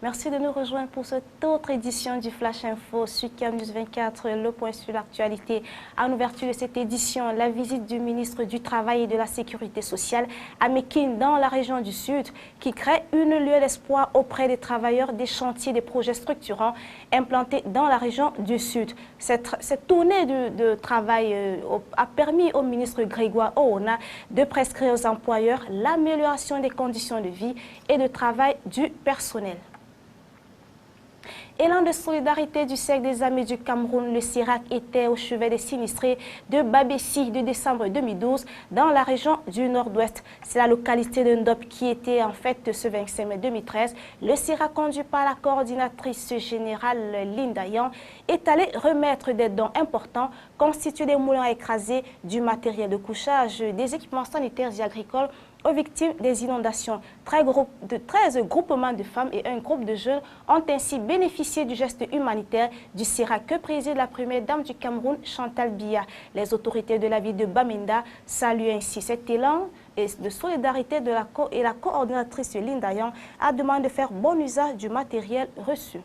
Merci de nous rejoindre pour cette autre édition du Flash Info sur Cam News 24, le point sur l'actualité. En ouverture de cette édition, la visite du ministre du Travail et de la Sécurité sociale à Mékine dans la région du Sud qui crée une lueur d'espoir auprès des travailleurs des chantiers des projets structurants implantés dans la région du Sud. Cette tournée de travail a permis au ministre Grégoire Oona de prescrire aux employeurs l'amélioration des conditions de vie et de travail du personnel. Élan de solidarité du cercle des amis du Cameroun, le CIRAC était au chevet des sinistrés de Babessi de décembre 2012 dans la région du Nord-Ouest. C'est la localité de Ndop qui était en fête ce 25 mai 2013. Le CIRAC, conduit par la coordinatrice générale Linda Yang, est allé remettre des dons importants constitués des moulins écrasés, du matériel de couchage, des équipements sanitaires et agricoles aux victimes des inondations. 13 groupements de femmes et un groupe de jeunes ont ainsi bénéficié du geste humanitaire du CIRAC que préside la première dame du Cameroun, Chantal Biya. Les autorités de la ville de Bamenda saluent ainsi cet élan de solidarité et la coordinatrice Linda Yang a demandé de faire bon usage du matériel reçu.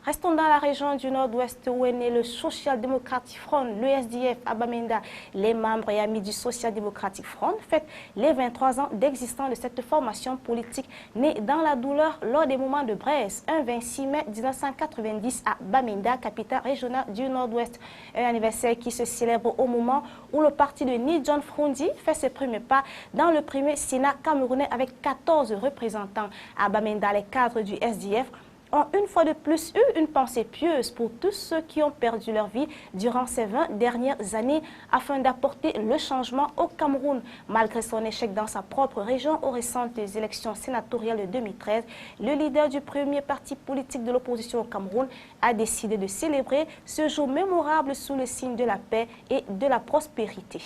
Restons dans la région du Nord-Ouest où est né le Social Democratic Front, le SDF à Bamenda. Les membres et amis du Social Democratic Front fêtent les 23 ans d'existence de cette formation politique née dans la douleur lors des moments de Brest, un 26 mai 1990 à Bamenda, capitale régionale du Nord-Ouest. Un anniversaire qui se célèbre au moment où le parti de Ni John Frondi fait ses premiers pas dans le premier Sénat camerounais avec 14 représentants. À Bamenda, les cadres du SDF ont une fois de plus eu une pensée pieuse pour tous ceux qui ont perdu leur vie durant ces 20 dernières années afin d'apporter le changement au Cameroun. Malgré son échec dans sa propre région aux récentes élections sénatoriales de 2013, le leader du premier parti politique de l'opposition au Cameroun a décidé de célébrer ce jour mémorable sous le signe de la paix et de la prospérité.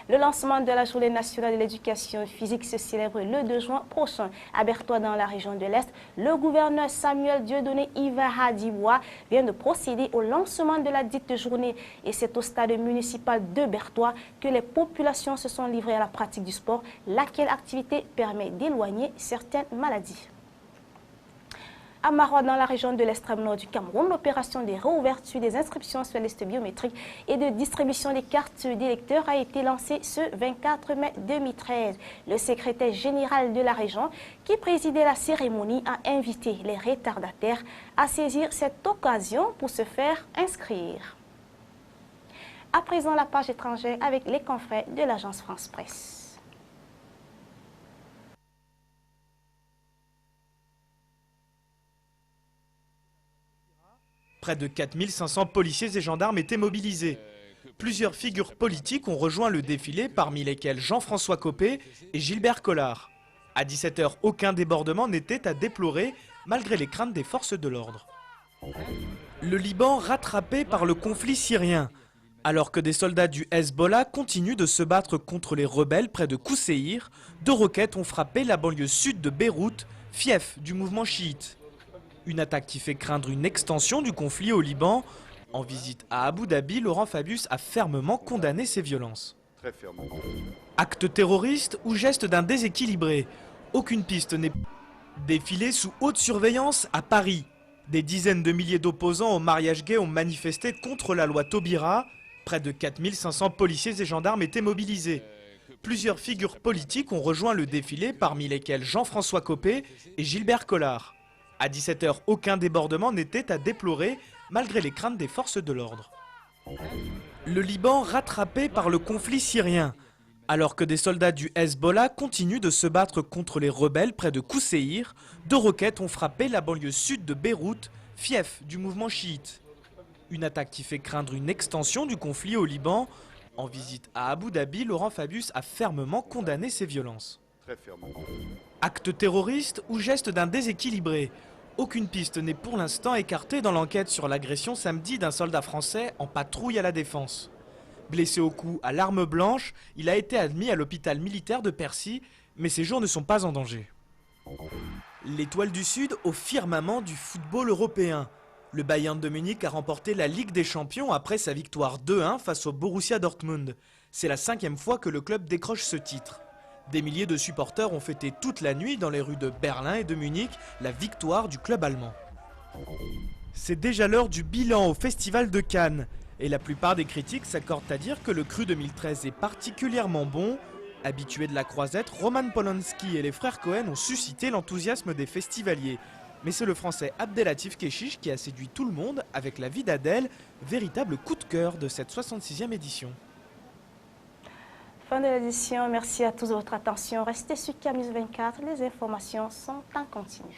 Le lancement de la Journée nationale de l'éducation physique se célèbre le 2 juin prochain. À Berthois, dans la région de l'Est, le gouverneur Samuel Dieudonné Ivahadiwa vient de procéder au lancement de la dite journée. Et c'est au stade municipal de Berthois que les populations se sont livrées à la pratique du sport, laquelle activité permet d'éloigner certaines maladies. À Marois, dans la région de l'extrême nord du Cameroun, l'opération de réouverture des inscriptions sur la liste biométrique et de distribution des cartes d'électeurs a été lancée ce 24 mai 2013. Le secrétaire général de la région, qui présidait la cérémonie, a invité les retardataires à saisir cette occasion pour se faire inscrire. À présent, la page étrangère avec les confrères de l'agence France Presse. Près de 4500 policiers et gendarmes étaient mobilisés. Plusieurs figures politiques ont rejoint le défilé, parmi lesquelles Jean-François Copé et Gilbert Collard. À 17 h, aucun débordement n'était à déplorer, malgré les craintes des forces de l'ordre. Le Liban rattrapé par le conflit syrien. Alors que des soldats du Hezbollah continuent de se battre contre les rebelles près de Kousseir, 2 roquettes ont frappé la banlieue sud de Beyrouth, fief du mouvement chiite. Une attaque qui fait craindre une extension du conflit au Liban. En visite à Abu Dhabi, Laurent Fabius a fermement condamné ces violences. Très fermement. Acte terroriste ou geste d'un déséquilibré. Aucune piste n'est... Défilé sous haute surveillance à Paris. Des dizaines de milliers d'opposants au mariage gay ont manifesté contre la loi Taubira. Près de 4500 policiers et gendarmes étaient mobilisés. Plusieurs figures politiques ont rejoint le défilé, parmi lesquelles Jean-François Copé et Gilbert Collard. À 17 h, aucun débordement n'était à déplorer, malgré les craintes des forces de l'ordre. Le Liban rattrapé par le conflit syrien. Alors que des soldats du Hezbollah continuent de se battre contre les rebelles près de Kousseir, 2 roquettes ont frappé la banlieue sud de Beyrouth, fief du mouvement chiite. Une attaque qui fait craindre une extension du conflit au Liban. En visite à Abu Dhabi, Laurent Fabius a fermement condamné ces violences. Très fermement. Acte terroriste ou geste d'un déséquilibré. Aucune piste n'est pour l'instant écartée dans l'enquête sur l'agression samedi d'un soldat français en patrouille à la Défense. Blessé au cou à l'arme blanche, il a été admis à l'hôpital militaire de Percy, mais ses jours ne sont pas en danger. L'Étoile du Sud au firmament du football européen. Le Bayern de Munich a remporté la Ligue des Champions après sa victoire 2-1 face au Borussia Dortmund. C'est la 5e fois que le club décroche ce titre. Des milliers de supporters ont fêté toute la nuit dans les rues de Berlin et de Munich la victoire du club allemand. C'est déjà l'heure du bilan au Festival de Cannes. Et la plupart des critiques s'accordent à dire que le cru 2013 est particulièrement bon. Habitués de la croisette, Roman Polanski et les frères Cohen ont suscité l'enthousiasme des festivaliers. Mais c'est le français Abdelatif Kechiche qui a séduit tout le monde avec La vie d'Adèle, véritable coup de cœur de cette 66e édition. Fin de l'édition, merci à tous de votre attention. Restez sur Camus 24, les informations sont en continu.